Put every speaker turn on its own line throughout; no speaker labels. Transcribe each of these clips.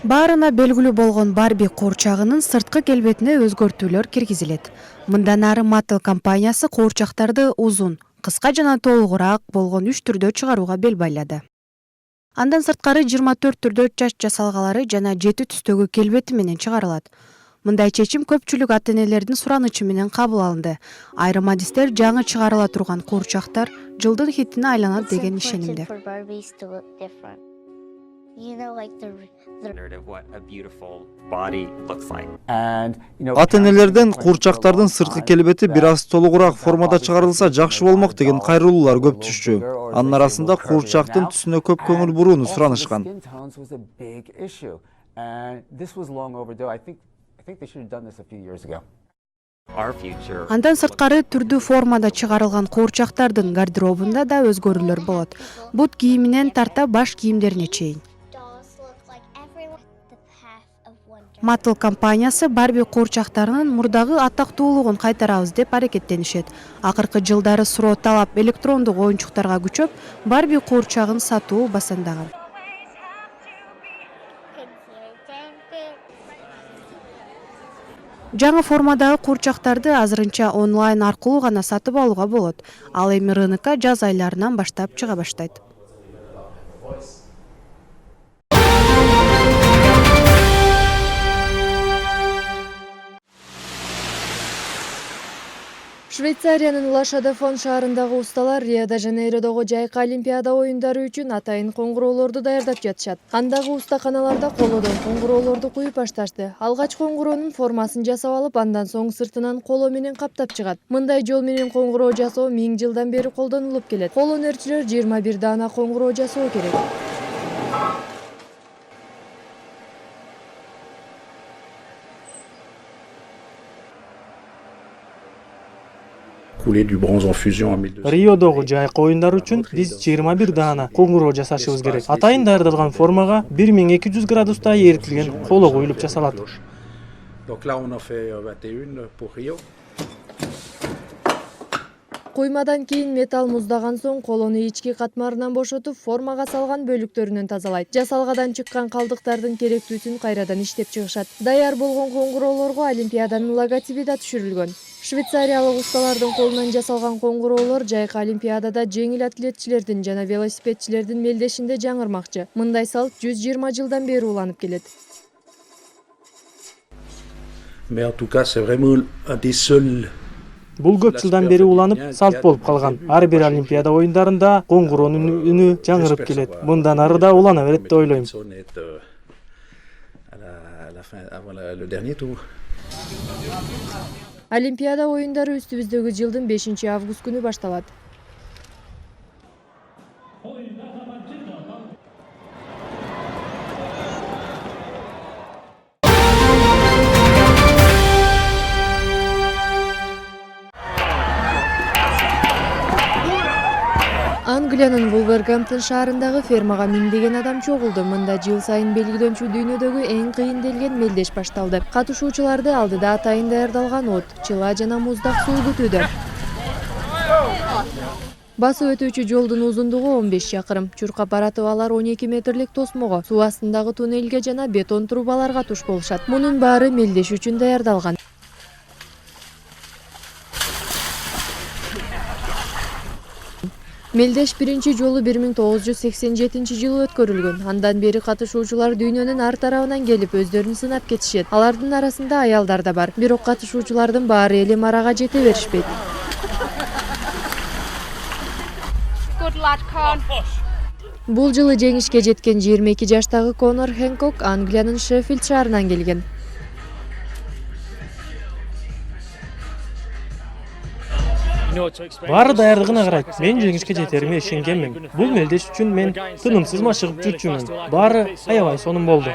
Баарына белгилүү болгон Барби куурчагынын сырткы келбетине өзгөртүүлөр киргизилет. Мындан ары Mattel компаниясы куурчактарды узун, кыска жана толугураак болгон 3 түрдө чыгарууга бел байлады. Андан сырткары 24 түрдө чач жасалгалары жана 7 түстөгү келбети менен чыгарылат. Мындай чечим көпчүлүк ата-энелердин суранычы менен кабыл алынды. Айрым адистер жаңы чыгарыла турган куурчактар жылдын хитине айланат деген ишенимде.
Ата-энелерден куурчактардын сырткы келбети бир аз толугураак формада чыгарылса жакшы болмок деген кайрылуулар көп түшчү. Анын арасында куурчактын түсүнө көп көңүл бурууну суранышкан.
Андан сырткары түрдүү формада чыгарылган куурчактардын гардеробунда да өзгөрүүлөр болот. Бут кийиминен тарта баш кийимдерине чейин. Mattel компаниясы Барби куурчактарынын мурдагы атактуулугун кайтарабыз деп аракеттенишет. Акыркы жылдары суроо талап электрондук оюнчуктарга күчөп, Барби куурчагын сатуу басандаган. Жаңы формадагы куурчактарды азырынча онлайн аркылуу гана сатып алууга болот. Ал эми рынокко жаз айларынан баштап чыга баштайт.
Швейцариянын Ла-Шада-Фон шаарындагы усталар Рио-де-Жанейродогу жайкы Олимпиада оюндары үчүн атайын коңгуроолорду даярдап жатышат. Андагы устаканаларда колодон коңгуроолорду куюп башташты. Алгач коңгуроонун формасын жасап алып, андан соң сыртынан коло менен каптап чыгат. Мындай жол менен коңгуроо жасоо 1000 жылдан бери колдонулуп келет. Кол өнөрчүлөр 21 даана коңгуроо жасоо керек.
Риодогу жайкы оюндар үчүн биз 21 даана коңгуроо жасашыбыз керек. Атайын даярдалган формага 1200 градуста эритилген коло куюлуп жасалат.
Куймадан кийин металл муздаган соң колону ички катмарынан бошотуп, формага салган бөлүктөрүнөн тазалайт. Жасалгадан чыккан калдыктардын керектүүсүн кайрадан иштеп чыгышат. Даяр болгон коңгуроолорго Олимпиаданын логотипи да түшүрүлгөн. Швейцариялык усталардын колунан жасалган коңгуроолор жайкы Олимпиадада жеңил атлетчилердин жана велосипедчилердин мелдешинде жаңырмакчы. Мындай салт 120 жылдан бери уланып келет.
Бул көп жылдан бери уланып салт болуп калган. Ар бир Олимпиада оюндарында коңгуроонун үнү жаңырып келет. Мындан ары да улана берет деп ойлойм.
Олимпиада оюндары үстүбүздөгү жылдын 5-август күнү башталат. Англиянын Вулвергэмптон шаарындагы фермага миңдеген адам чогулду. Мында жыл сайын белгиленчү дүйнөдөгү эң кыйынделген мелдеш башталды. Катышуучуларды алдыда атайын даярдалган от, чыла жана муздак суу күтүүдө. Басып өтүүчү жолдун узундугу 15 чакырым. Чуркап баратып алар 12 метрлик тосмого, суу астындагы туннелге жана бетон трубаларга туш болушат. Мунун баары мелдеш үчүн даярдалган. Мелдеш биринчи жолу 1987 жылы өткөрүлгөн. Андан бери катышуучулар дүйнөнүн ар тарабынан келип өздөрүн сынап кетишет. Алардын арасында аялдар да бар. Бирок катышуучулардын баары эле марага жете беришпейт. Бул жылы жеңишке жеткен 22 жаштагы Конор Хэнкок Англиянын Шеффилд шаарынан келген.
Баары даярдыгына карайт. Мен жеңишке жетериме ишенгенмин. Бул мелдеш үчүн мен тынымсыз машыгып жүрчүмүн. Баары аябай сонун болду.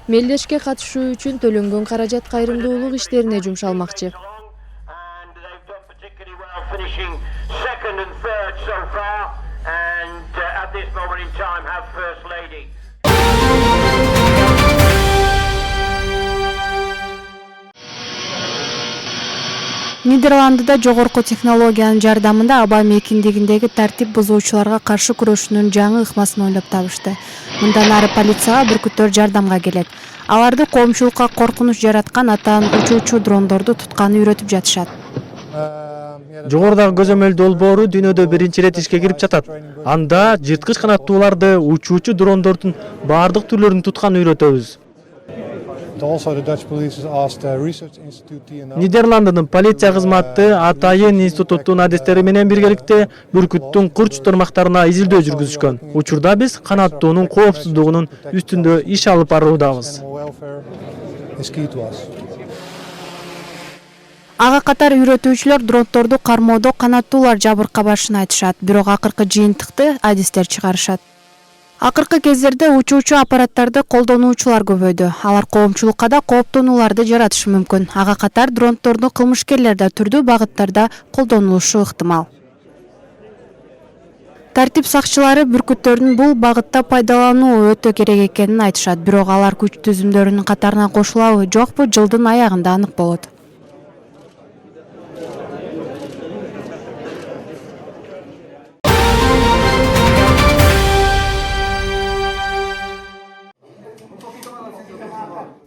Мелдешке катышуу үчүн төлөнгөн каражат кайрымдуулук иштерине жумшалмакчы. At this moment in time have First Lady.
Нидерландыда жогорку технологиянын жардамында аба мейкиндигиндеги тартип бузуучуларга каршы күрөшүүнүн жаңы ыкмасын ойлоп табышты. Мындан ары полицияга бүркүттөр жардамга келет. Аларды коомчулукка коркунуч жараткан атаан учуучу дрондорду тутканы үйрөтүп жатышат.
Жогорудагы көзөмөл долбоору дүйнөдө биринчи ирет ишке кирип жатат. Анда жырткыч канаттууларды, учуучу дрондордун баардык түрлөрүн тутканы үйрөтөбүз. Нидерландынын полиция кызматы Атайын институттун адистери менен биргеликте бүркүттүн курч тармактарына изилдөө жүргүзүшкөн. Учурда биз канаттуунун коопсуздугунун үстүндө иш алып баруудабыз.
Ага катар үйрөтүүчүлөр дрондорду кармоодо канаттуулар жабыркабашын айтышат, бирок акыркы жыйынтыкты адистер чыгарышат. Акыркы кездерде учуучу аппараттарды колдонуучулар көбөйдү. Алар коомчулукка да кооптонууларды жаратышы мүмкүн. Ага катар дрондорду кылмышкерлер да түрдүү багыттарда колдонулушу ыктымал. Тартип сакчылары бүркүттөрдүн бул багытта пайдалануу өтө керек экенин айтышат, бирок алар күч түзүмдөрүнүн катарына кошулабы, жокпу жылдын аягында анык болот.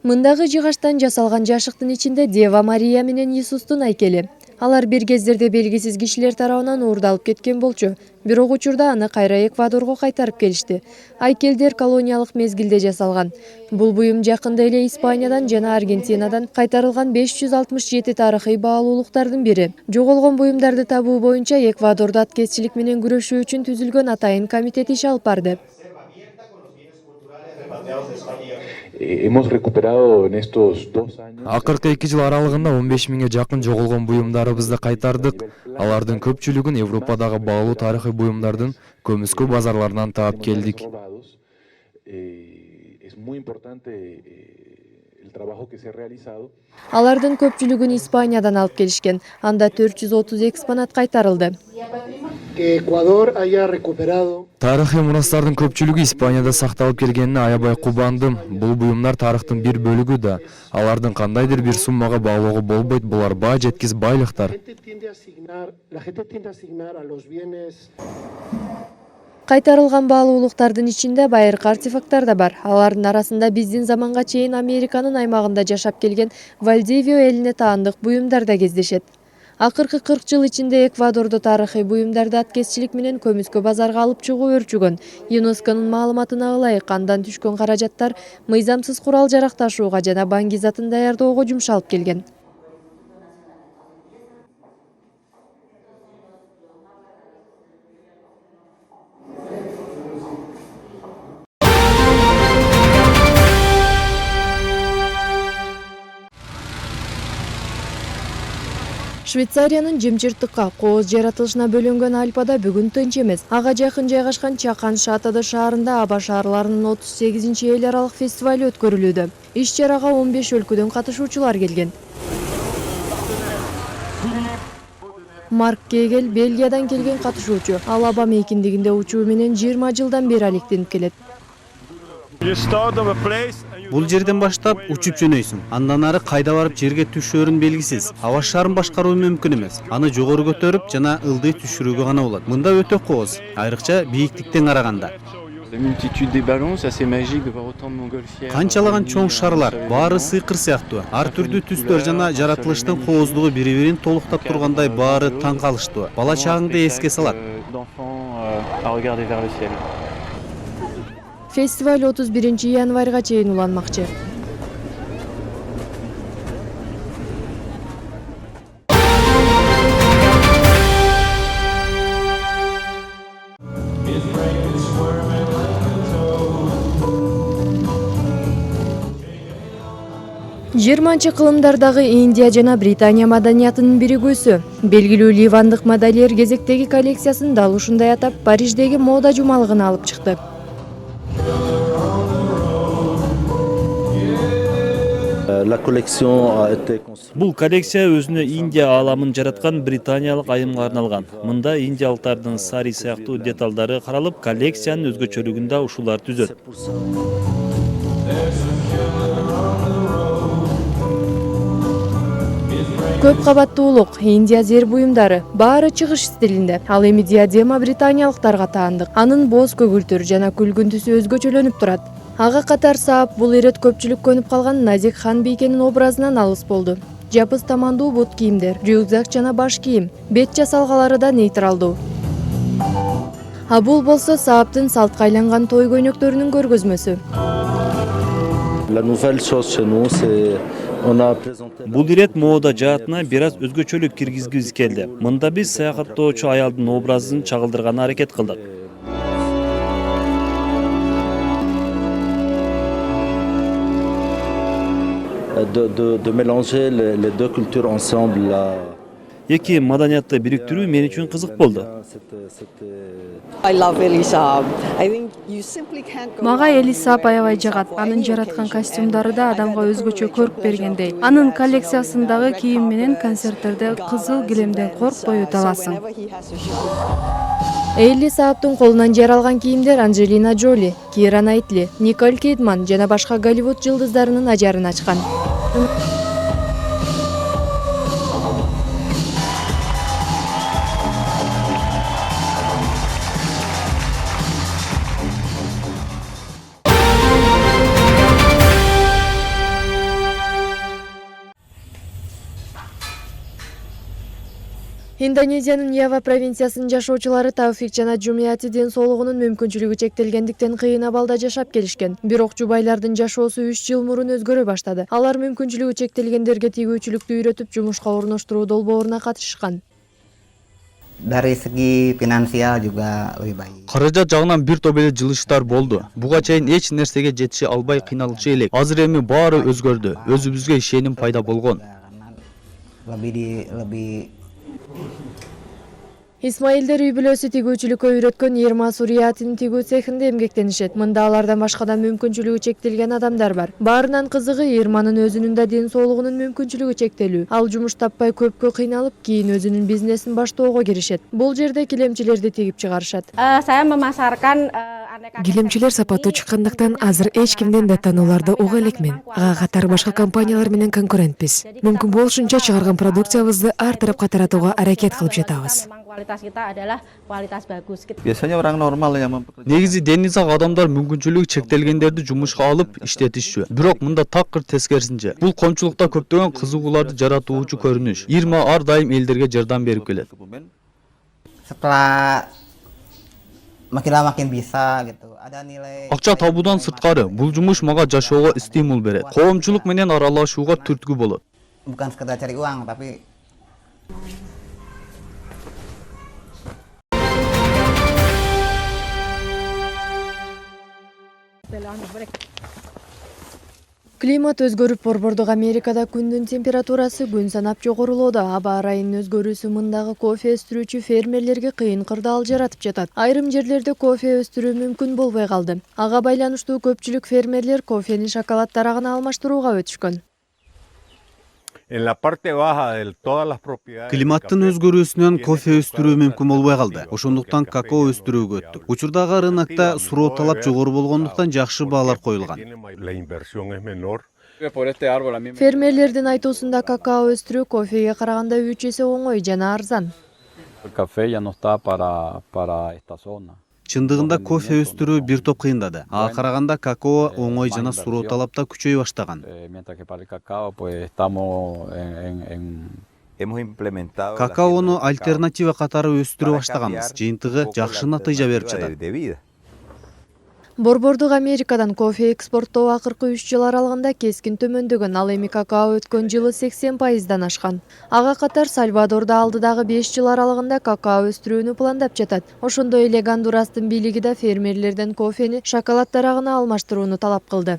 Мындагы жыгаштан жасалган жашыктын ичинде Дева Мария менен Иисустун айкели. Алар бир кездерде белгисиз кишилер тарабынан уурдалып кеткен болчу, бирок учурда аны кайра Эквадорго кайтарып келишти. Айкелдер колониялык мезгилде жасалган. Бул буюм жакында эле Испаниядан жана Аргентинадан кайтарылган 567 тарыхый баалуулуктардын бири. Жоголгон буюмдарды табуу боюнча Эквадордо аткезчилик менен күрөшүү үчүн түзүлгөн Атайын комитет иш алып барды.
Акыркы 2 жыл аралыгында 15 миңге жакын жоголгон буюмдарыбызды кайтардык. Алардын көпчүлүгүн Европадагы баалуу тарыхый буюмдардын көмүскө базарларынан таап келдик.
Алардын көпчүлүгүн Испаниядан алып келишкен. Анда 430 экспонат кайтарылды.
Тарыхый мурастардын көпчүлүгү Испанияда сакталып келгенине аябай кубандым. Бул буюмдар тарыхтын бир бөлүгү да. Алардын кандайдыр бир суммага баалоого болбойт. Булар баа жеткис байлыктар.
Кайтарылган баалуулуктардын ичинде байыркы артефакттар да бар. Алардын арасында биздин заманга чейин Американын аймагында жашап келген Вальдивио элине таандык буюмдар да кездешет. Акыркы 40 жыл ичинде Эквадордо тарыхый буюмдарды аткезчилик менен көмүскө базарга алып чыгуу өрчүгөн. ЮНЕСКОнун маалыматына ылайык, андан түшкөн каражаттар мыйзамсыз курал жарак ташууга жана банги затын даярдоого жумшалып келген. Швейцариянын жемчиртикка кооз жаратылышына бөлөнгөн Альпада бүгүн тынч эмес. Ага жакын жайгашкан Чакан Шатады шаарында аба шаарларынын 38-чи эл аралык фестиваль өткөрүлүүдө. Иш чарага 15 өлкөдөн катышуучулар келген. Марк Кегел Бельгиядан келген катышуучу. Ал аба мейкиндигинде учуу менен 20 жылдан бери алектенип келет.
Бул жерден баштап учуп жөнөйсүң. Андан ары кайда барып жерге түшөрүн белгисиз. Аба шаарын башкаруу мүмкүн эмес. Аны жогору көтөрүп жана ылдый түшүрүүгө гана болот. Мында өтө кооз, айрыкча бийиктиктен караганда. Канчалаган чоң шарлар, баары сыйкыр сыяктуу. Ар түрдүү түстөр жана жаратылыштын кооздугу бири-бирин толуктап тургандай баары таң калыштуу. Бала чагыңды эске салат.
Фестиваль 31 январга чейин уланмакчы. Жыйырманчы кылымдардагы Индия жана Британия маданиятынын биригүүсү. Белгилүү ливандык модельер кезектеги коллекциясын дал ушундай атап Париждеги мода жумалыгына алып чыкты.
Бул коллекция өзүнө Индия ааламын жараткан британиялык айымга арналган. Мында индиялыктардын сари сыяктуу деталдары каралып, коллекциянын өзгөчөлүгүн да ушулар түзөт.
Көп кабаттуулук, Индия зер буюмдары баары чыгыш стилинде. Ал эми диадема британиялыктарга таандык. Анын боз көгүлтүр жана күлгүн түсү өзгөчөлөнүп турат. Ага катар Saab бул ирет көпчүлүк көнүп калган Назик хан бийкенин образынан алыс болду. Жапыз тамандуу бут кийимдер, рюкзак жана баш кийим, бет жасалгалары да нейтралдуу. А бул болсо Saab'тын салтка айланган той көйнөктөрүнүн көргөзмөсү.
Бул ирет мода жаатына бир аз өзгөчөлүк киргизгибиз келди. Мында биз саякаттоочу аялдын образын чагылдырганга аракет кылдык.
De mélanger les deux cultures ensemble.
Эки маданиятты бириктирүү мен үчүн кызык болду.
Мага Эли Saab аябай жагат. Анын жараткан костюмдары да адамга өзгөчө көрк бергендей. Анын коллекциясындагы кийим менен концерттерде кызыл килемден коркпой өтө аласың.
Эли Saab'тын колунан жаралган кийимдер Анджелина Джоли, Кира Найтли, Николь Кидман жана башка Голливуд жылдыздарынын ажарын ачкан. Индонезиянын Ява провинциясынын жашоочулары Тауфик жана Жумияти ден соолугунун мүмкүнчүлүгү чектелгендиктен кыйын абалда жашап келишкен. Бирок жубайлардын жашоосу 3 жыл мурун өзгөрө баштады. Алар мүмкүнчүлүгү чектелгендерге тигүүчүлүктү үйрөтүп жумушка орноштуруу долбооруна катышышкан.
Dari segi finansial juga lebih baik.
Каражат жагынан бир топ эле жылыштар болду. Буга чейин эч нерсеге жетише албай кыйналчу элек. Азыр эми баары өзгөрдү. Өзүбүзгө ишеним пайда болгон.
Lebih
Исмаилдер үй бүлөсү тигүүчүлүккө үйрөткөн Ирма Суриятинин тигүү цехинде эмгектенишет. Мында алардан башка да мүмкүнчүлүгү чектелген адамдар бар. Баарынан кызыгы Ирманын өзүнүн да ден соолугунун мүмкүнчүлүгү чектелүү. Ал жумуш таппай көпкө кыйналып, кийин өзүнүн бизнесин баштоого киришет. Бул жерде килемчилерди тигип чыгарышат.
Saya memasarkan
Килемчилер сапаттуу чыккандыктан азыр эч кимден да таанууларды уга элекмин. Ага катар башка компаниялар менен конкурентпиз. Мүмкүн болушунча чыгарган продукциябызды ар тарапка таратууга аракет кылып жатабыз.
Biasanya orang normal yang
Негизи дени сак адамдар мүмкүнчүлүгү чектелгендерди жумушка алып иштетишчү. Бирок мында такыр тескерисинче. Бул коомчулукта көптөгөн кызыгууларды жаратуучу көрүнүш. Ирма ар дайым элдерге жардам берип келет.
setelah makin lama makin bisa gitu. Ada nilai.
Акча табуудан сырткары бул жумуш мага жашоого стимул берет. Коомчулук менен аралашууга түрткү болот.
Bukan sekedar cari uang tapi
Климат өзгөрүп, Борбордук Америкада күндүн температурасы күн санап жогорулоодо. Аба ырайынын өзгөрүүсү мындагы кофе өстүрүүчү фермерлерге кыйын кырдаал жаратып жатат. Айрым жерлерде кофе өстүрүү мүмкүн болбой калды. Ага байланыштуу көпчүлүк фермерлер кофени шоколад тарагына алмаштырууга өтүшкөн.
Климаттын өзгөрүүсүнөн кофе өстүрүү мүмкүн болбой калды. Ошондуктан какао өстүрүүгө өттүк. Учурдагы рынокто суроо талап жогору болгондуктан жакшы баалар коюлган.
Фермерлердин айтуусунда какао өстүрүү кофеге караганда 3 эсе оңой жана арзан.
Чындыгында кофе өстүрүү бир топ кыйындады. Ага караганда какао оңой жана суроо талапта күчөй баштаган. Какаону альтернатива катары өстүрө баштаганбыз. Жыйынтыгы жакшы натыйжа берип жатат.
Борбордук Америкадан кофе экспорттоо акыркы 3 жыл аралыгында кескин төмөндөгөн, ал эми какао өткөн жылы 80%дан ашкан. Ага катар Сальвадорда алдыдагы 5 жыл аралыгында какао өстүрүүнү пландап жатат. Ошондой эле Гондурастын бийлиги да фермерлерден кофени шоколад тарагына алмаштырууну талап кылды.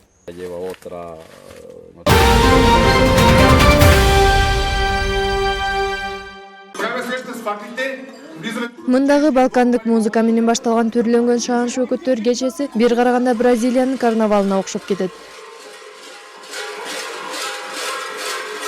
Мындагы балкандык музыка менен башталган түрлөнгөн шаан шөкөттөр кечеси бир караганда Бразилиянын карнавалына окшоп кетет.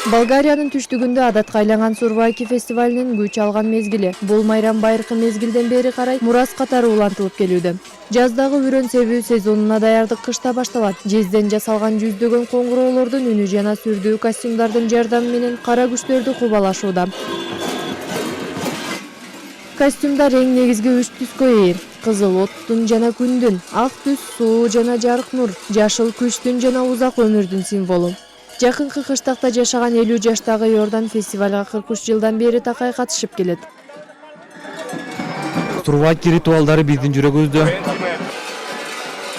Болгариянын түштүгүндө адатка айланган Сурваки фестивалинин күч алган мезгили. Бул майрам байыркы мезгилден бери карай мурас катары улантылып келүүдө. Жаздагы үрөн себүү сезонуна даярдык кышта башталат. Жезден жасалган жүздөгөн коңгуроолордун үнү жана сүрдүү костюмдардын жардамы менен кара күчтөрдү кубалашууда. Костюмдар эң негизги 3 түскө ээр. Кызыл оттун жана күндүн, ак түс суу жана жарык нур, жашыл күчтүн жана узак өмүрдүн символу. Жакынкы кыштакта жашаган 50 жаштагы Йордан фестивалга 43 жылдан бери такай катышып келет.
Сурваки ритуалдары биздин жүрөгүбүздө.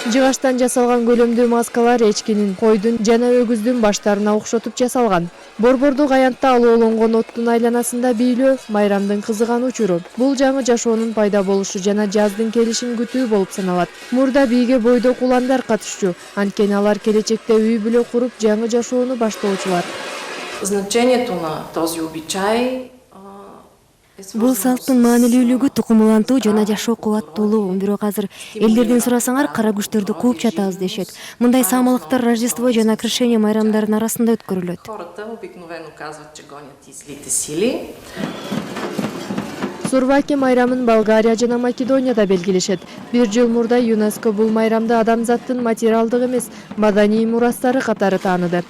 Жыгачтан жасалган көлөмдүү маскалар эчкинин, койдун жана өгүздүн баштарына окшотуп жасалган. Борбордук аянтта алоолонгон оттун айланасында бийлөө майрамдын кызыган учуру. Бул жаңы жашоонун пайда болушу жана жаздын келишин күтүү болуп саналат. Мурда бийге бойдок уландар катышчу, анткени алар келечекте үй бүлө куруп жаңы жашоону баштоочулар.
Значението на този обичай
Бул салттын маанилүүлүгү тукум улантуу жана жашоо кубаттуулугу. Бирок азыр элдерден сурасаңар кара күчтөрдү кууп жатабыз дешет. Мындай саамалыктар Рождество жана Крещение майрамдарынын арасында өткөрүлөт.
хората обикновено казват, че гонят и злите сили.
Сурваки майрамын Болгария жана Македонияда белгилешет. Бир жыл мурда ЮНЕСКО бул майрамды адамзаттын материалдык эмес, маданий мурастары катары тааныды.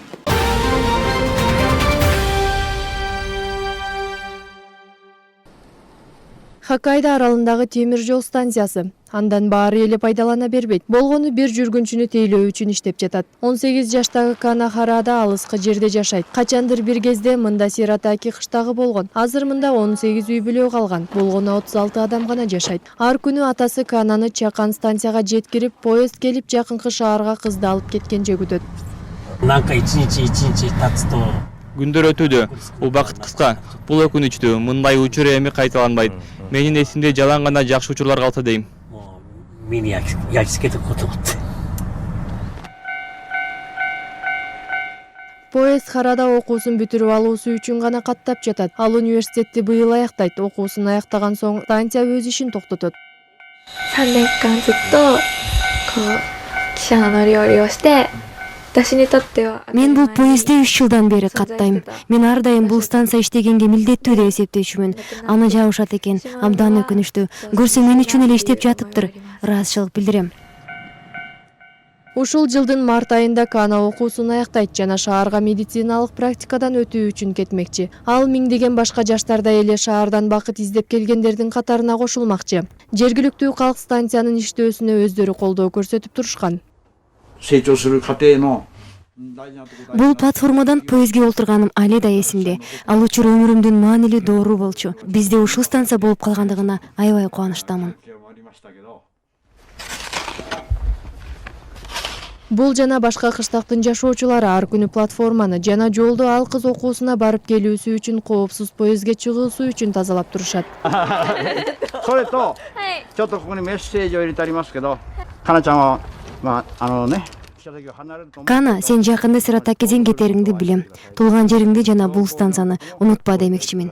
Хоккайдо аралындагы темир жол станциясы. Андан баары эле пайдалана бербейт. Болгону бир жүргүнчүнү тейлөө үчүн иштеп жатат. 18 жаштагы Кана Харада алыскы жерде жашайт. Качандыр бир кезде мында Сиратаки кыштагы болгон. Азыр мында 18 үй бүлө калган. Болгону 36 адам гана жашайт. Ар күнү атасы Кананы чакан станцияга жеткирип, поезд келип жакынкы шаарга кызды алып кеткенче күтөт.
Күндөр өтүүдө, убакыт кыска. Бул өкүнүчтүү, мындай учур эми кайталанбайт. Менин эсимде жалаң гана жакшы учурлар калса дейм.
Поезд Харада окуусун бүтүрүп алуусу үчүн гана каттап жатат. Ал университетти быйыл аяктайт. Окуусун аяктаган соң станция өз ишин токтотот.
3年間ずっと汽車の乗り降りをして、私にとっては
Мен бул поездде 3 жылдан бери каттайм. Мен ар дайым бул станция иштегенге милдеттүү деп эсептейчүмүн. Аны жабышат экен, абдан өкүнүчтүү. Көрсөм мен үчүн эле иштеп жатыптыр. Ыраазычылык билдирем.
Ушул жылдын март айында Кана окуусун аяктайт жана шаарга медициналык практикадан өтүү үчүн кетмекчи. Ал миңдеген башка жаштардай эле шаардан бакыт издеп келгендердин катарына кошулмакчы. Жергиликтүү калк станциянын иштөөсүнө өздөрү колдоо көрсөтүп турушкан.
Бул платформадан поездге олтурганым али да эсимде. Ал учур өмүрүмдүн маанилүү доору болчу. Бизде ушул станция болуп калгандыгына аябай кубанычтамын.
Бул жана башка кыштактын жашоочулары ар күнү платформаны жана жолду ал кыз окуусуна барып келүүсү үчүн коопсуз поездге чыгуусу үчүн тазалап турушат.
Кана, сен жакында Сиратакиден кетериңди билем. Туулган жериңди жана бул станцияны унутпа демекчимин.